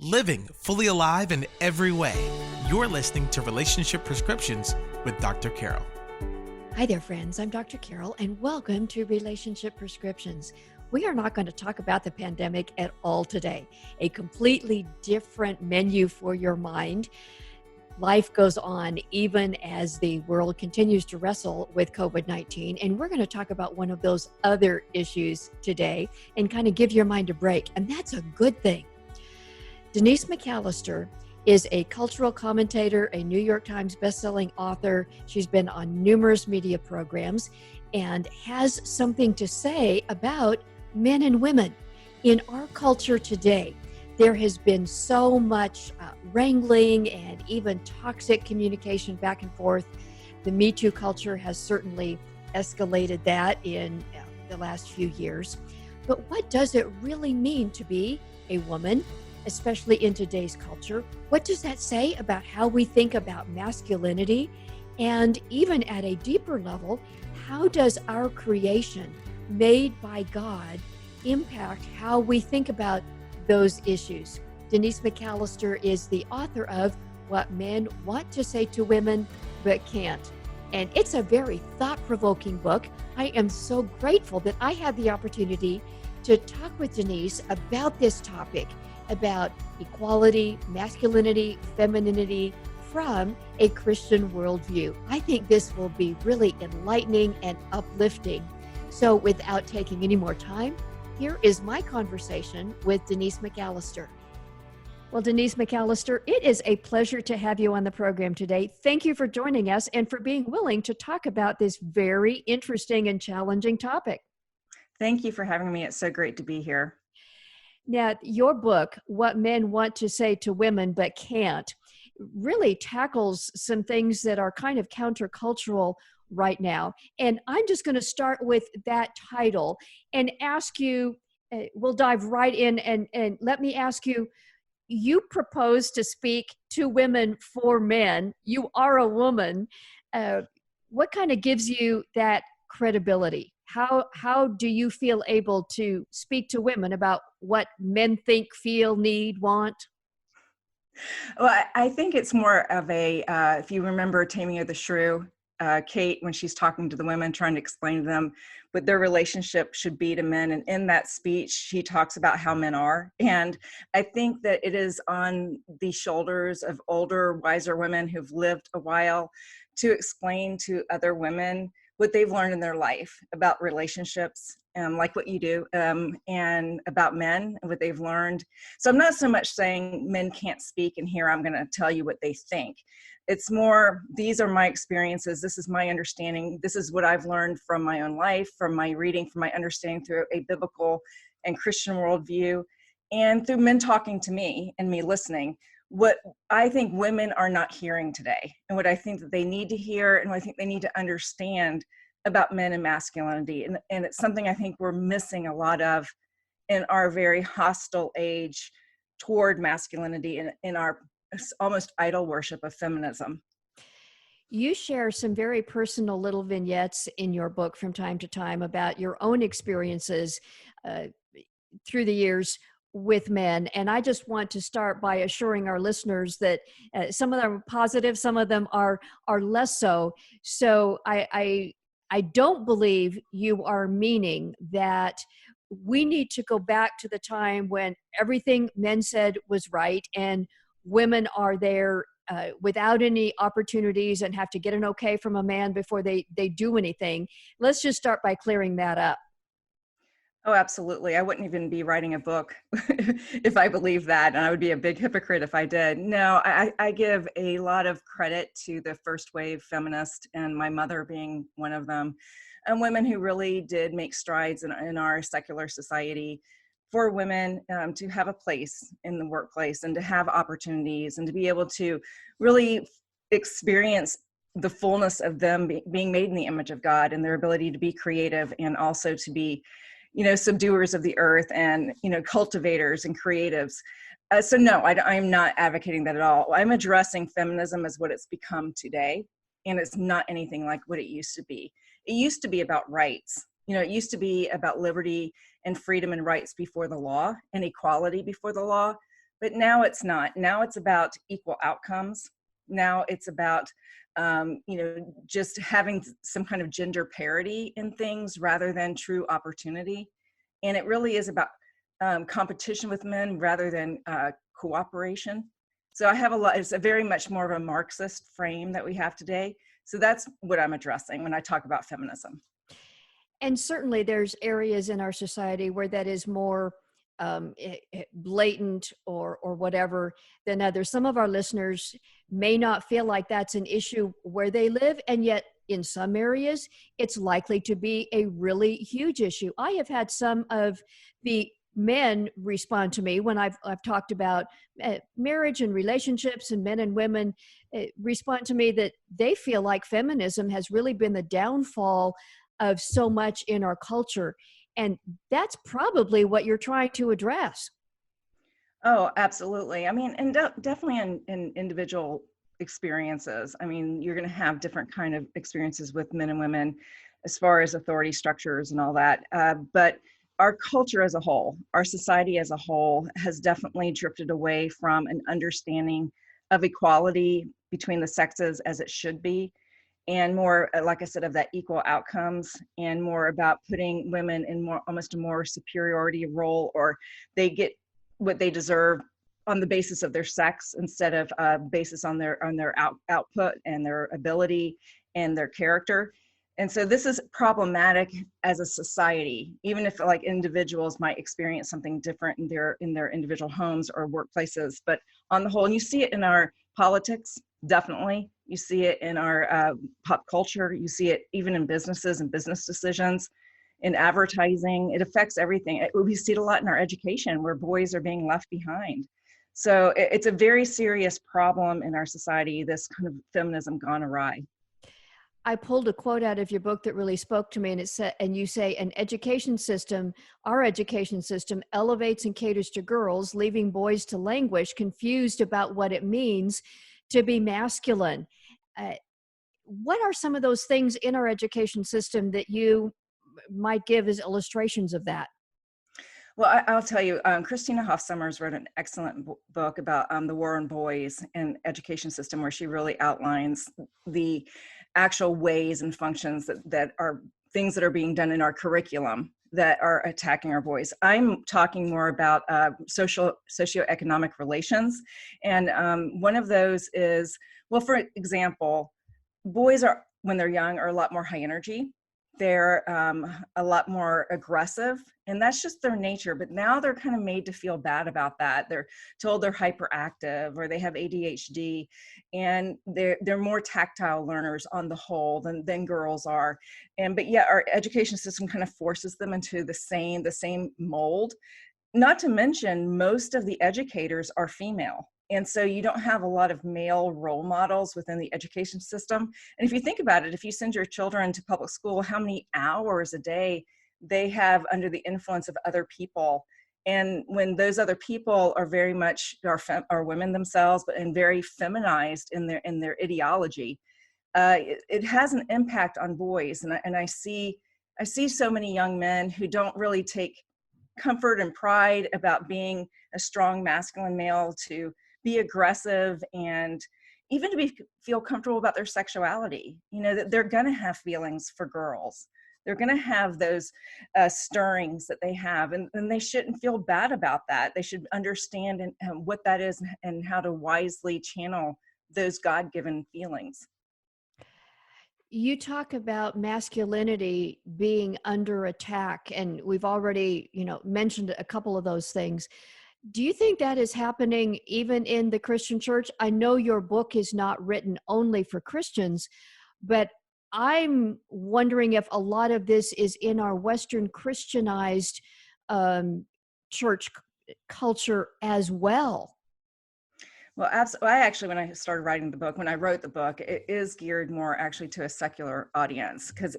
living fully alive in every way. You're listening to Relationship Prescriptions with Dr. Carol. Hi there, friends. I'm Dr. Carol, and welcome to Relationship Prescriptions. We are not going to talk about the pandemic at all today. A completely different menu for your mind. Life goes on even as the world continues to wrestle with COVID-19, and we're going to talk about one of those other issues today and kind of give your mind a break, and that's a good thing. Denise McAllister is a cultural commentator, a New York Times bestselling author. She's been on numerous media programs and has something to say about men and women. In our culture today, there has been so much wrangling and even toxic communication back and forth. The Me Too culture has certainly escalated that in the last few years. But what does it really mean to be a woman, especially in today's culture? What does that say about how we think about masculinity? And even at a deeper level, how does our creation made by God impact how we think about those issues? Denise McAllister is the author of What Men Want to Say to Women But Can't. And it's a very thought-provoking book. I am so grateful that I had the opportunity to talk with Denise about this topic, about equality, masculinity, femininity from a Christian worldview. I think this will be really enlightening and uplifting. So without taking any more time, here is my conversation with Denise McAllister. Well, Denise McAllister, it is a pleasure to have you on the program today. Thank you for joining us and for being willing to talk about this very interesting and challenging topic. Thank you for having me. It's so great to be here. Now, your book, What Men Want to Say to Women But Can't, really tackles some things that are kind of countercultural right now. And I'm just going to start with that title and ask you, we'll dive right in and let me ask you, you propose to speak to women for men. You are a woman. What kind of gives you that credibility? How do you feel able to speak to women about what men think, feel, need, want? Well, I think it's more of a, if you remember Taming of the Shrew, Kate, when she's talking to the women, trying to explain to them what their relationship should be to men. And in that speech, she talks about how men are. And I think that it is on the shoulders of older, wiser women who've lived a while to explain to other women what they've learned in their life about relationships, like what you do, and about men and what they've learned. So I'm not so much saying men can't speak and here I'm going to tell you what they think. It's more, these are my experiences. This is my understanding. This is what I've learned from my own life, from my reading, from my understanding through a biblical and Christian worldview, and through men talking to me and me listening. What I think women are not hearing today, and what I think that they need to hear, and what I think they need to understand about men and masculinity. And it's something I think we're missing a lot of in our very hostile age toward masculinity and in our almost idol worship of feminism. You share some very personal little vignettes in your book from time to time about your own experiences through the years with men. And I just want to start by assuring our listeners that some of them are positive, some of them are less so. So I don't believe you are meaning that we need to go back to the time when everything men said was right and women are there without any opportunities and have to get an okay from a man before they do anything. Let's just start by clearing that up. Oh, absolutely. I wouldn't even be writing a book if I believed that, and I would be a big hypocrite if I did. No, I give a lot of credit to the first wave feminists, and my mother being one of them, and women who really did make strides in our secular society for women to have a place in the workplace and to have opportunities and to be able to really experience the fullness of them being made in the image of God and their ability to be creative and also to be subduers of the earth and, cultivators and creatives. So no, I'm not advocating that at all. I'm addressing feminism as what it's become today. And it's not anything like what it used to be. It used to be about rights. It used to be about liberty and freedom and rights before the law and equality before the law. But now it's not. Now it's about equal outcomes. Now it's about, just having some kind of gender parity in things rather than true opportunity. And it really is about competition with men rather than cooperation. So I have it's a very much more of a Marxist frame that we have today. So that's what I'm addressing when I talk about feminism. And certainly there's areas in our society where that is more blatant or whatever than others. Some of our listeners may not feel like that's an issue where they live, and yet in some areas it's likely to be a really huge issue. I have had some of the men respond to me when I've talked about marriage and relationships, and men and women respond to me that they feel like feminism has really been the downfall of so much in our culture. And that's probably what you're trying to address. Oh, absolutely. I mean, and definitely in individual experiences. I mean, you're going to have different kind of experiences with men and women as far as authority structures and all that. But our culture as a whole, our society as a whole has definitely drifted away from an understanding of equality between the sexes as it should be, and more, like I said, of that equal outcomes, and more about putting women in almost a more superiority role, or they get what they deserve on the basis of their sex instead of basis on their output and their ability and their character. And so this is problematic as a society, even if like individuals might experience something different in their individual homes or workplaces. But on the whole, and you see it in our politics, definitely. You see it in our pop culture. You see it even in businesses and business decisions, in advertising. It affects everything. We see it a lot in our education, where boys are being left behind. So it's a very serious problem in our society, this kind of feminism gone awry. I pulled a quote out of your book that really spoke to me, and it said, and you say, our education system elevates and caters to girls, leaving boys to languish, confused about what it means to be masculine. What are some of those things in our education system that you might give as illustrations of that? Well, I'll tell you, Christina Hoff Sommers wrote an excellent book about the war on boys and education system, where she really outlines the actual ways and functions that are things that are being done in our curriculum that are attacking our boys. I'm talking more about socioeconomic relations. And one of those is, well, for example, boys are, when they're young, are a lot more high energy. They're a lot more aggressive, and that's just their nature. But now they're kind of made to feel bad about that. They're told they're hyperactive, or they have ADHD, and they're more tactile learners on the whole than girls are. But yet our education system kind of forces them into the same mold. Not to mention, most of the educators are female. And so you don't have a lot of male role models within the education system. And if you think about it, if you send your children to public school, how many hours a day they have under the influence of other people. And when those other people are very much are women themselves, and very feminized in their ideology, it has an impact on boys. And I see so many young men who don't really take comfort and pride about being a strong masculine male, to be aggressive, and even to feel comfortable about their sexuality. That they're going to have feelings for girls. They're going to have those stirrings that they have, and they shouldn't feel bad about that. They should understand what that is, and how to wisely channel those God-given feelings. You talk about masculinity being under attack, and we've already, mentioned a couple of those things. Do you think that is happening even in the Christian church? I know your book is not written only for Christians, but I'm wondering if a lot of this is in our Western Christianized church culture as well. Well, absolutely. When I started writing the book, when I wrote the book, it is geared more actually to a secular audience, because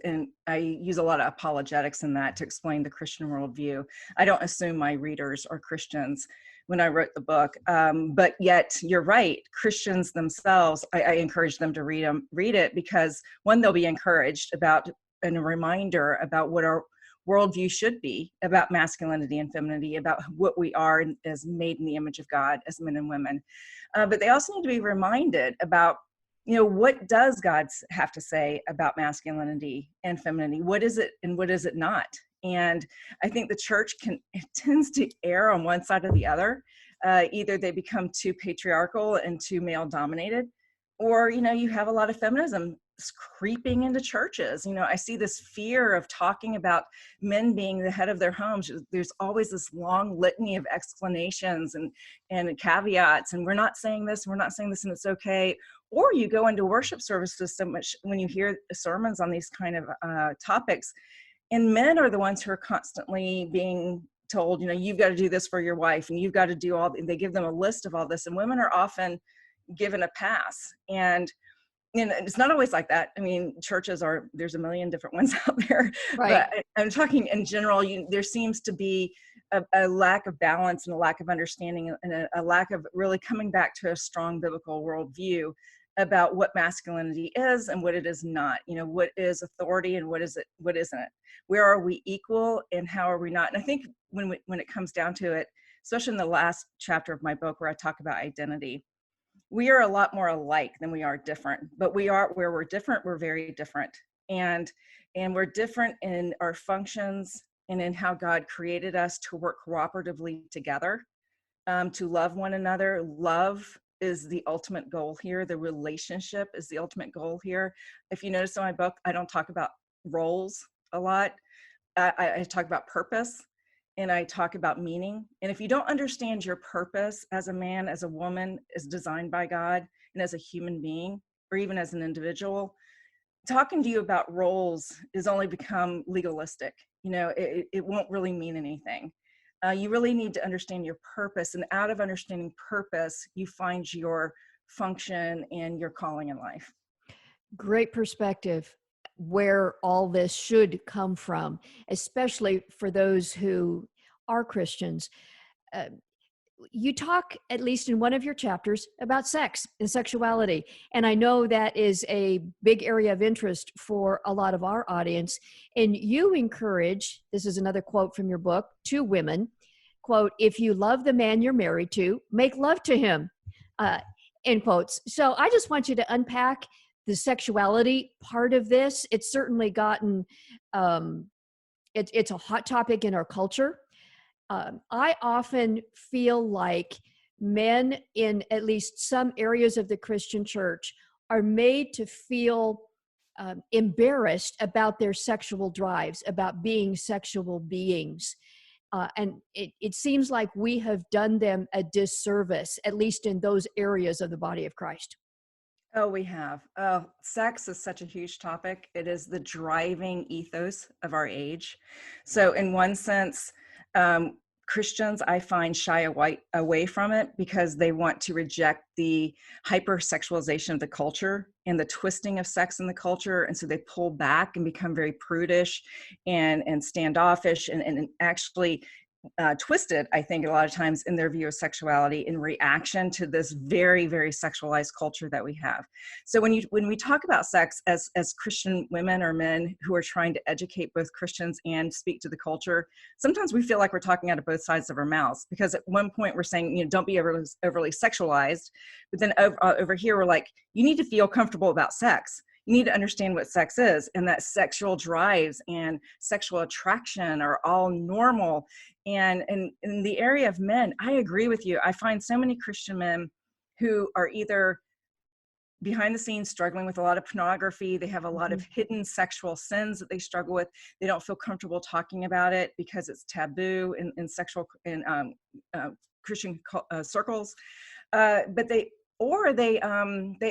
I use a lot of apologetics in that to explain the Christian worldview. I don't assume my readers are Christians when I wrote the book, but yet you're right. Christians themselves, I encourage them to read it, because one, they'll be encouraged about, and a reminder about what worldview should be about masculinity and femininity, about what we are as made in the image of God as men and women. But they also need to be reminded about, what does God have to say about masculinity and femininity? What is it and what is it not? And I think the church tends to err on one side or the other. Either they become too patriarchal and too male dominated, or, you have a lot of feminism creeping into churches. I see this fear of talking about men being the head of their homes. There's always this long litany of explanations and caveats, and we're not saying this, and it's okay. Or you go into worship services so much when you hear sermons on these kind of topics, and men are the ones who are constantly being told, you've got to do this for your wife, and you've got to do they give them a list of all this, and women are often given a pass. And it's not always like that. I mean, there's a million different ones out there, Right. but I'm talking in general. There seems to be a lack of balance and a lack of understanding, and a lack of really coming back to a strong biblical worldview about what masculinity is and what it is not. What is authority and what isn't it? Where are we equal and how are we not? And I think when it comes down to it, especially in the last chapter of my book where I talk about identity, we are a lot more alike than we are different. But where we're different, we're very different. And we're different in our functions and in how God created us to work cooperatively together, to love one another. Love is the ultimate goal here. The relationship is the ultimate goal here. If you notice in my book, I don't talk about roles a lot. I talk about purpose, and I talk about meaning. And if you don't understand your purpose as a man, as a woman, as designed by God, and as a human being, or even as an individual, talking to you about roles is only become legalistic. It won't really mean anything. You really need to understand your purpose, and out of understanding purpose, you find your function and your calling in life. Great perspective where all this should come from, especially for those who are Christians. Uh, you talk, at least in one of your chapters, about sex and sexuality. And I know that is a big area of interest for a lot of our audience. And you encourage, this is another quote from your book, to women, quote, "If you love the man you're married to, make love to him," end quotes. So I just want you to unpack the sexuality part of this. It's certainly gotten, it's a hot topic in our culture. I often feel like men in at least some areas of the Christian church are made to feel embarrassed about their sexual drives, about being sexual beings. And it seems like we have done them a disservice, at least in those areas of the body of Christ. Oh, we have. Sex is such a huge topic. It is the driving ethos of our age. So in one sense, Christians, I find, shy away from it because they want to reject the hypersexualization of the culture and the twisting of sex in the culture. And so they pull back and become very prudish and standoffish and actually twisted, I think, a lot of times in their view of sexuality in reaction to this very, very sexualized culture that we have. So when we talk about sex as Christian women or men who are trying to educate both Christians and speak to the culture, sometimes we feel like we're talking out of both sides of our mouths, because at one point we're saying, don't be overly sexualized, but then over here we're like, you need to feel comfortable about sex. You need to understand what sex is, and that sexual drives and sexual attraction are all normal. And in the area of men, I agree with you. I find so many Christian men who are either behind the scenes struggling with a lot of pornography. They have a lot of hidden sexual sins that they struggle with. They don't feel comfortable talking about it because it's taboo in Christian circles. But they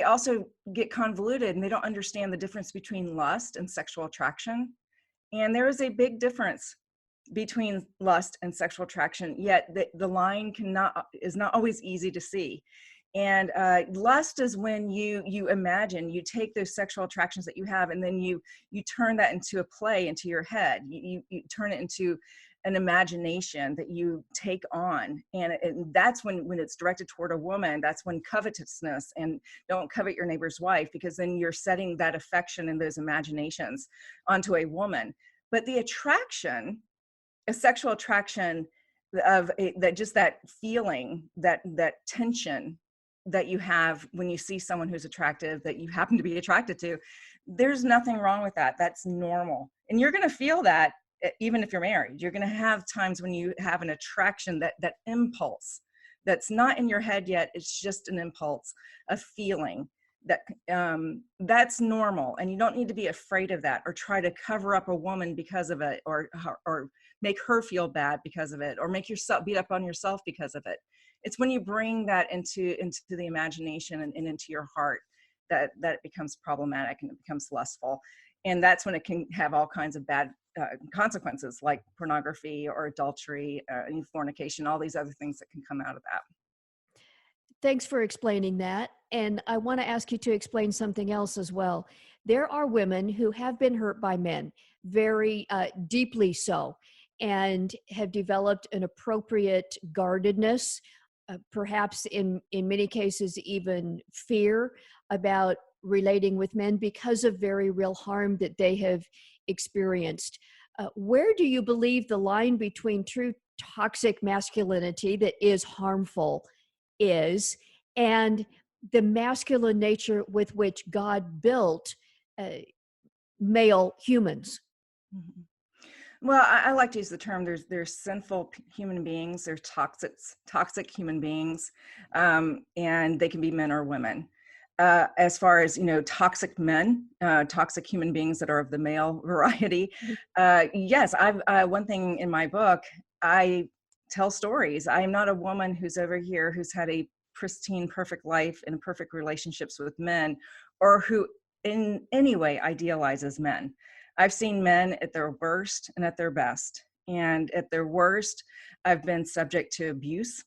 also get convoluted, and they don't understand the difference between lust and sexual attraction. And there is a big difference between lust and sexual attraction, yet the line is not always easy to see. And lust is when you imagine, you take those sexual attractions that you have, and then you turn that into a play into your head. You turn it into an imagination that you take on, and that's when it's directed toward a woman. That's when covetousness, and don't covet your neighbor's wife, because then you're setting that affection and those imaginations onto a woman. But the attraction, a sexual attraction of that, just that feeling, that tension that you have when you see someone who's attractive, that you happen to be attracted to, there's nothing wrong with that. That's normal. And you're going to feel that even if you're married. You're going to have times when you have an attraction, that impulse that's not in your head yet. It's just an impulse, a feeling that that's normal. And you don't need to be afraid of that or try to cover up a woman because of it, or make her feel bad because of it, or make yourself beat up on yourself because of it. It's when you bring that into the imagination and into your heart that it becomes problematic and it becomes lustful. And that's when it can have all kinds of bad consequences, like pornography or adultery, fornication, all these other things that can come out of that. Thanks for explaining that. And I want to ask you to explain something else as well. There are women who have been hurt by men, very deeply so, and have developed an appropriate guardedness, perhaps in many cases even fear about relating with men because of very real harm that they have experienced. Where do you believe the line between true toxic masculinity that is harmful is, and the masculine nature with which God built male humans? Mm-hmm. Well, I like to use the term, there's sinful human beings, there's toxic human beings, and they can be men or women. As far as, toxic men, toxic human beings that are of the male variety, yes, one thing in my book, I tell stories. I am not a woman who's over here who's had a pristine, perfect life and perfect relationships with men, or who in any way idealizes men. I've seen men at their worst and at their best. And at their worst, I've been subject to abuse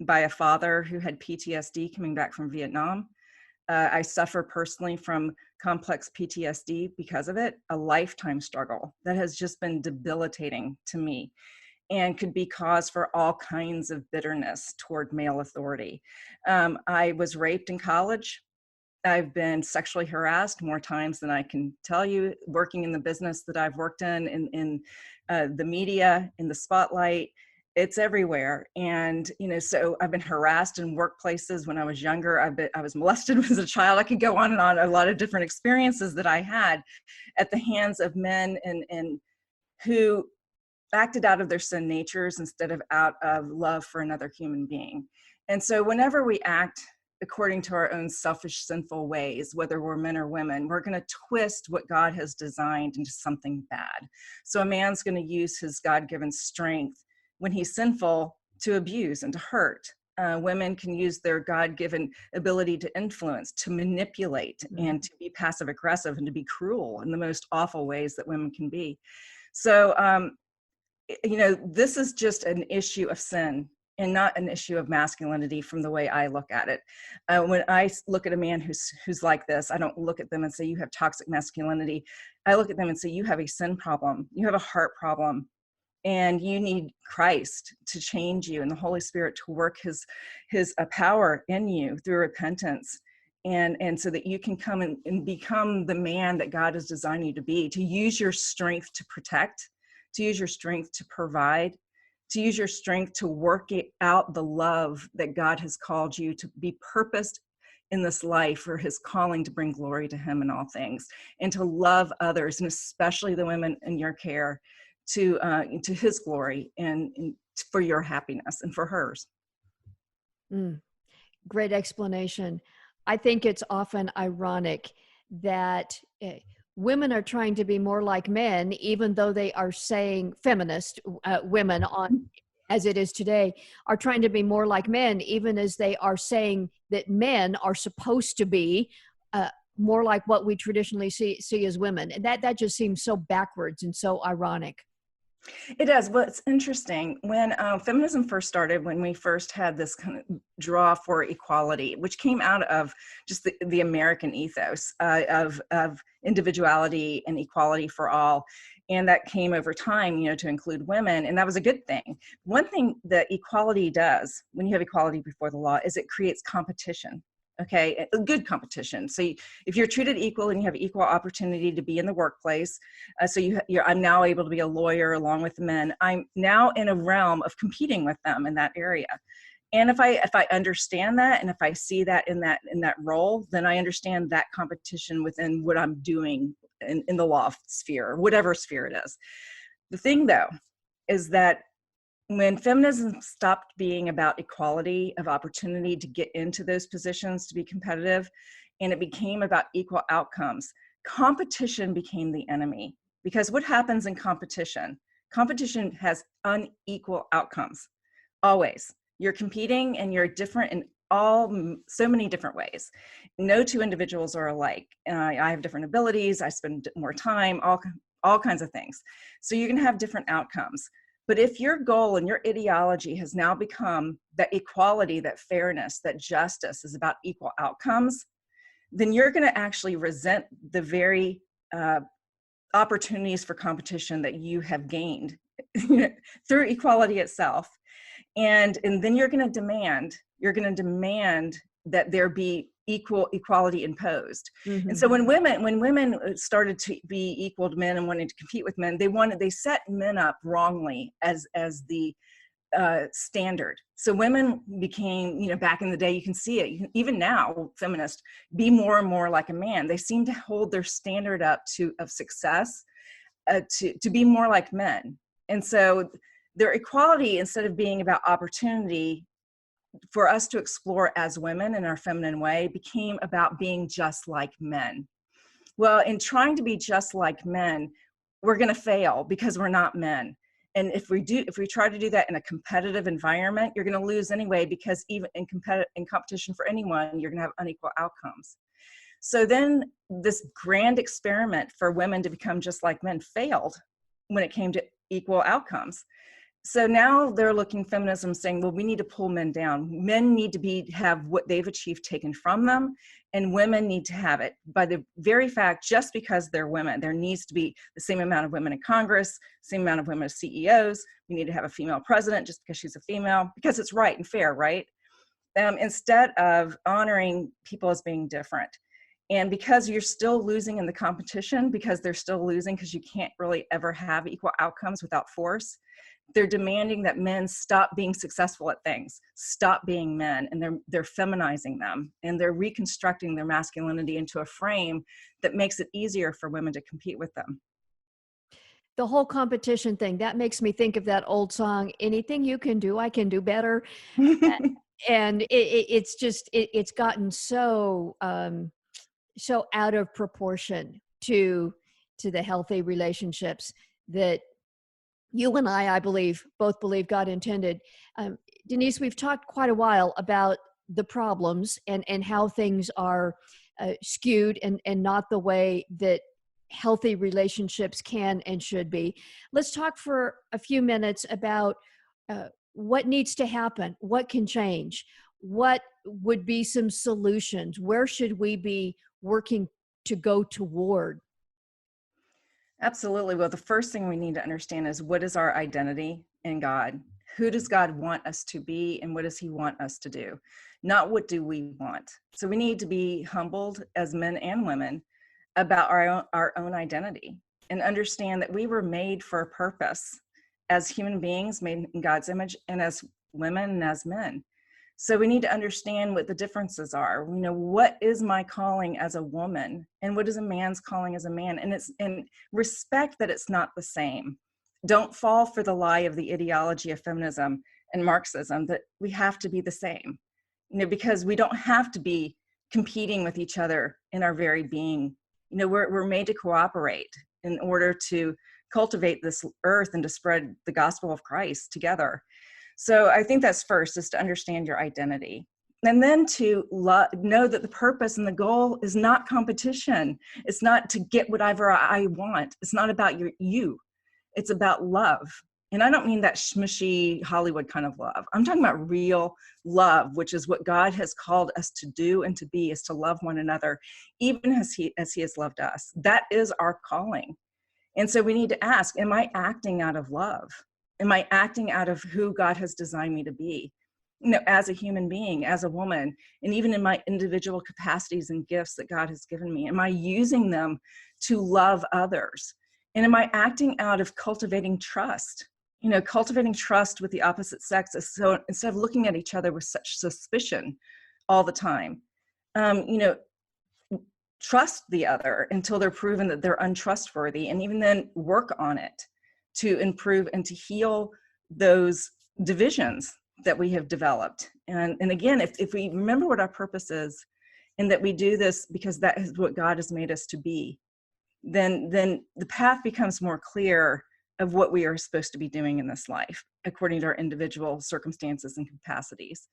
by a father who had PTSD coming back from Vietnam. I suffer personally from complex PTSD because of it, a lifetime struggle that has just been debilitating to me and could be cause for all kinds of bitterness toward male authority. I was raped in college. I've been sexually harassed more times than I can tell you, working in the business that I've worked in the media, in the spotlight. It's everywhere. And, so I've been harassed in workplaces when I was younger. I was molested as a child. I could go on and on, a lot of different experiences that I had at the hands of men and who acted out of their sin natures instead of out of love for another human being. And so whenever we act according to our own selfish, sinful ways, whether we're men or women, we're going to twist what God has designed into something bad. So a man's going to use his God-given strength when he's sinful to abuse and to hurt. Women can use their God-given ability to influence, to manipulate, and to be passive aggressive and to be cruel in the most awful ways that women can be. So, this is just an issue of sin and not an issue of masculinity from the way I look at it. When I look at a man who's like this, I don't look at them and say, you have toxic masculinity. I look at them and say, you have a sin problem. You have a heart problem. And you need Christ to change you and the Holy Spirit to work his power in you through repentance. And so that you can come and become the man that God has designed you to be, to use your strength to protect, to use your strength to provide, to use your strength to work it out the love that God has called you to be purposed in this life for his calling to bring glory to him in all things, and to love others, and especially the women in your care, to his glory and for your happiness and for hers. Great explanation. I think it's often ironic that women are trying to be more like men, even though they are saying feminist women on, as it is today, are trying to be more like men, even as they are saying that men are supposed to be more like what we traditionally see as women. And that just seems so backwards and so ironic. It does. Well, it's interesting. When feminism first started, when we first had this kind of draw for equality, which came out of just the American ethos of individuality and equality for all, and that came over time, to include women, and that was a good thing. One thing that equality does, when you have equality before the law, is it creates competition. Okay, a good competition. So if you're treated equal and you have equal opportunity to be in the workplace, I'm now able to be a lawyer along with the men. I'm now in a realm of competing with them in that area. And if I understand that, and if I see that in that role, then I understand that competition within what I'm doing in the law sphere, whatever sphere it is. The thing, though, is that when feminism stopped being about equality of opportunity to get into those positions to be competitive, and it became about equal outcomes, competition became the enemy. Because what happens in competition? Competition has unequal outcomes, always. You're competing and you're different in so many different ways. No two individuals are alike. I have different abilities. I spend more time, all kinds of things. So you're going to have different outcomes. But if your goal and your ideology has now become that equality, that fairness, that justice is about equal outcomes, then you're going to actually resent the very opportunities for competition that you have gained through equality itself. And then you're going to demand that there be equality imposed. Mm-hmm. And so when women started to be equal to men and wanted to compete with men, they set men up wrongly as the standard. So women became, back in the day, you can see it, even now, feminists be more and more like a man. They seem to hold their standard up of success to be more like men. And so their equality, instead of being about opportunity for us to explore as women in our feminine way, became about being just like men. Well, in trying to be just like men, we're going to fail because we're not men. And if we try to do that in a competitive environment, you're going to lose anyway, because even in competition for anyone, you're going to have unequal outcomes. So then this grand experiment for women to become just like men failed when it came to equal outcomes. So now they're looking feminism saying, well, we need to pull men down. Men need to have what they've achieved taken from them, and women need to have it. By the very fact, just because they're women, there needs to be the same amount of women in Congress, same amount of women as CEOs. We need to have a female president just because she's a female, because it's right and fair, right? Instead of honoring people as being different. And because you're still losing in the competition, because they're still losing, because you can't really ever have equal outcomes without force, they're demanding that men stop being successful at things, stop being men, and they're feminizing them, and they're reconstructing their masculinity into a frame that makes it easier for women to compete with them. The whole competition thing, that makes me think of that old song, anything you can do, I can do better. And it's gotten so out of proportion to the healthy relationships that you and I both believe God intended. Denise, we've talked quite a while about the problems and how things are skewed and not the way that healthy relationships can and should be. Let's talk for a few minutes about what needs to happen, what can change, what would be some solutions, where should we be working to go toward? Absolutely. Well, the first thing we need to understand is, what is our identity in God? Who does God want us to be, and what does he want us to do? Not what do we want. So we need to be humbled as men and women about our own identity, and understand that we were made for a purpose as human beings made in God's image, and as women and as men. So we need to understand what the differences are. What is my calling as a woman, and what is a man's calling as a man? And respect that it's not the same. Don't fall for the lie of the ideology of feminism and Marxism that we have to be the same. Because we don't have to be competing with each other in our very being. We're made to cooperate in order to cultivate this earth and to spread the gospel of Christ together. So I think that's first, is to understand your identity. And then to know that the purpose and the goal is not competition. It's not to get whatever I want. It's not about you. It's about love. And I don't mean that smushy Hollywood kind of love. I'm talking about real love, which is what God has called us to do and to be, is to love one another, even as he has loved us. That is our calling. And so we need to ask, am I acting out of love? Am I acting out of who God has designed me to be? as a human being, as a woman, and even in my individual capacities and gifts that God has given me? Am I using them to love others? And am I acting out of cultivating trust? Cultivating trust with the opposite sex is so, instead of looking at each other with such suspicion all the time, trust the other until they're proven that they're untrustworthy, and even then work on it to improve and to heal those divisions that we have developed. And again, if we remember what our purpose is, and that we do this because that is what God has made us to be, then the path becomes more clear of what we are supposed to be doing in this life, according to our individual circumstances and capacities.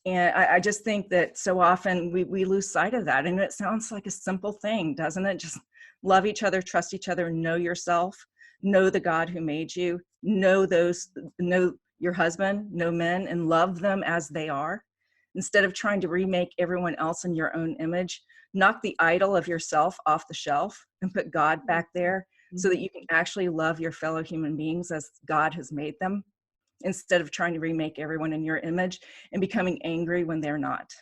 And I just think that so often we lose sight of that. And it sounds like a simple thing, doesn't it? Just love each other, trust each other, know yourself, know the God who made you, know your husband, know men, and love them as they are. Instead of trying to remake everyone else in your own image, knock the idol of yourself off the shelf and put God back there, so that you can actually love your fellow human beings as God has made them, instead of trying to remake everyone in your image and becoming angry when they're not.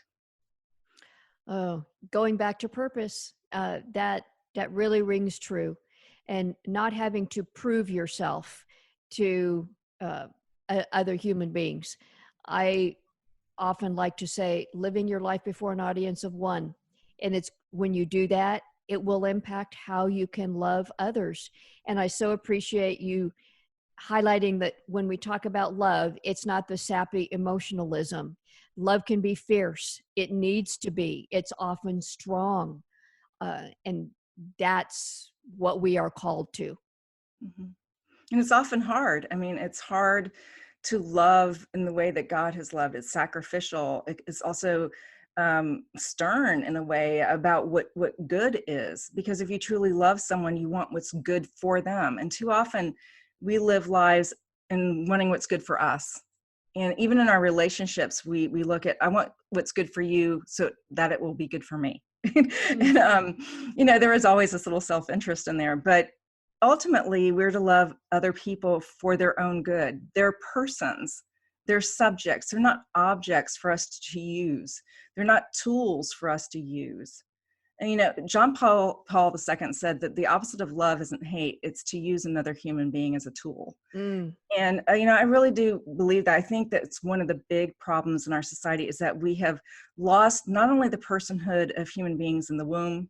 Oh, going back to purpose, that really rings true. And not having to prove yourself to other human beings. I often like to say, living your life before an audience of one. And it's when you do that, it will impact how you can love others. And I so appreciate you highlighting that when we talk about love, it's not the sappy emotionalism. Love can be fierce. It needs to be. It's often strong. And that's what we are called to. Mm-hmm. And it's often hard. I mean, it's hard to love in the way that God has loved. It's sacrificial. It's also stern in a way about what good is. Because if you truly love someone, you want what's good for them. And too often we live lives in wanting what's good for us. And even in our relationships, we look at, I want what's good for you so that it will be good for me. And, there is always this little self-interest in there, but ultimately we're to love other people for their own good. They're persons, they're subjects. They're not objects for us to use. They're not tools for us to use. And, John Paul II said that the opposite of love isn't hate. It's to use another human being as a tool. And, I really do believe that. I think that it's one of the big problems in our society is that we have lost not only the personhood of human beings in the womb,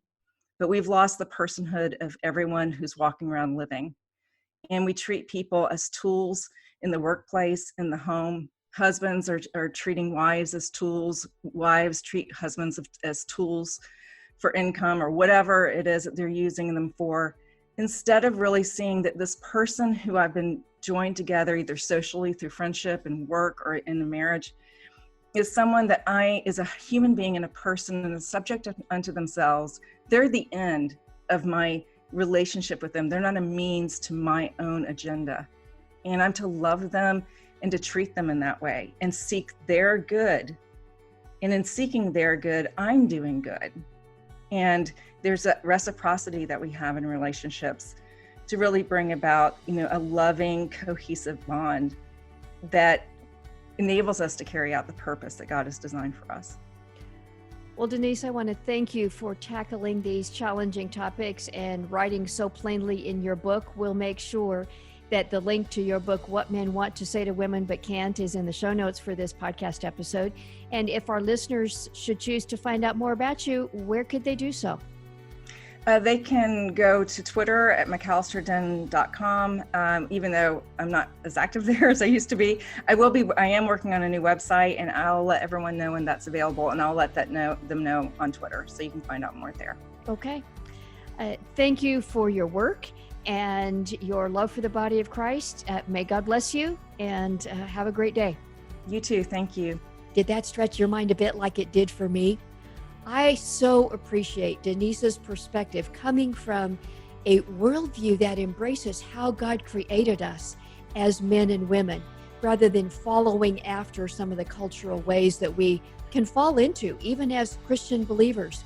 but we've lost the personhood of everyone who's walking around living. And we treat people as tools in the workplace, in the home. Husbands are treating wives as tools. Wives treat husbands as tools for income or whatever it is that they're using them for, instead of really seeing that this person who I've been joined together, either socially through friendship and work or in a marriage, is someone that is a human being and a person and a subject unto themselves. They're the end of my relationship with them. They're not a means to my own agenda. And I'm to love them and to treat them in that way and seek their good. And in seeking their good, I'm doing good. And there's a reciprocity that we have in relationships to really bring about, a loving, cohesive bond that enables us to carry out the purpose that God has designed for us. Well, Denise, I want to thank you for tackling these challenging topics and writing so plainly in your book. We'll make sure that the link to your book, What Men Want to Say to Women But Can't, is in the show notes for this podcast episode. And if our listeners should choose to find out more about you, where could they do so? They can go to Twitter at McAllisterden.com. Even though I'm not as active there as I used to be, I am working on a new website, and I'll let everyone know when that's available, and I'll let them know on Twitter, so you can find out more there. Okay. Thank you for your work and your love for the body of Christ. May God bless you, and have a great day. You too. Thank you. Did that stretch your mind a bit like it did for me? I so appreciate Denise's perspective coming from a worldview that embraces how God created us as men and women, rather than following after some of the cultural ways that we can fall into, even as Christian believers.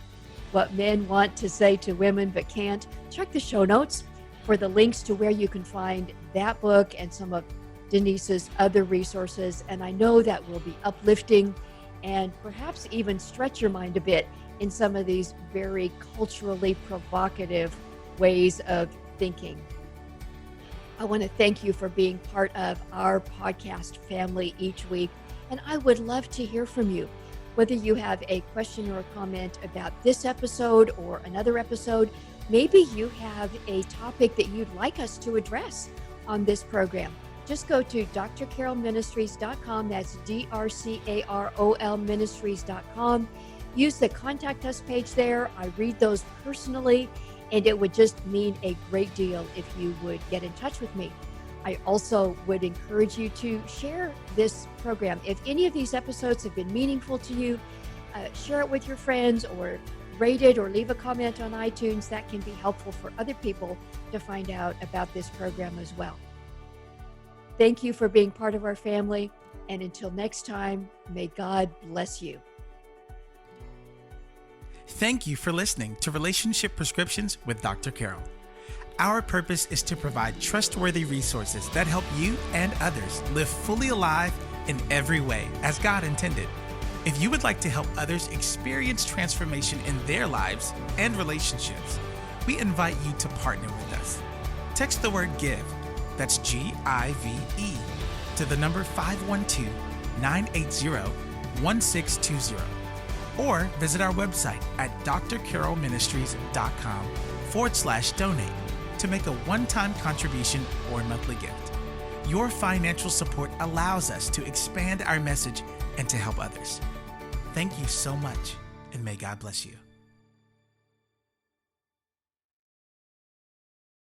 What Men Want to Say to Women But Can't. Check the show notes for the links to where you can find that book and some of Denise's other resources, and I know that will be uplifting and perhaps even stretch your mind a bit in some of these very culturally provocative ways of thinking. I want to thank you for being part of our podcast family each week, and I would love to hear from you. Whether you have a question or a comment about this episode or another episode, maybe you have a topic that you'd like us to address on this program. Just go to drcarolministries.com. That's DRCAROL ministries.com. Use the contact us page there. I read those personally, and it would just mean a great deal if you would get in touch with me. I also would encourage you to share this program. If any of these episodes have been meaningful to you, share it with your friends or rate it or leave a comment on iTunes. That can be helpful for other people to find out about this program as well. Thank you for being part of our family. And until next time, may God bless you. Thank you for listening to Relationship Prescriptions with Dr. Carol. Our purpose is to provide trustworthy resources that help you and others live fully alive in every way as God intended. If you would like to help others experience transformation in their lives and relationships, we invite you to partner with us. Text the word GIVE, that's GIVE, to the number 512-980-1620. Or visit our website at drcarolministries.com/donate to make a one-time contribution or monthly gift. Your financial support allows us to expand our message and to help others. Thank you so much, and may God bless you.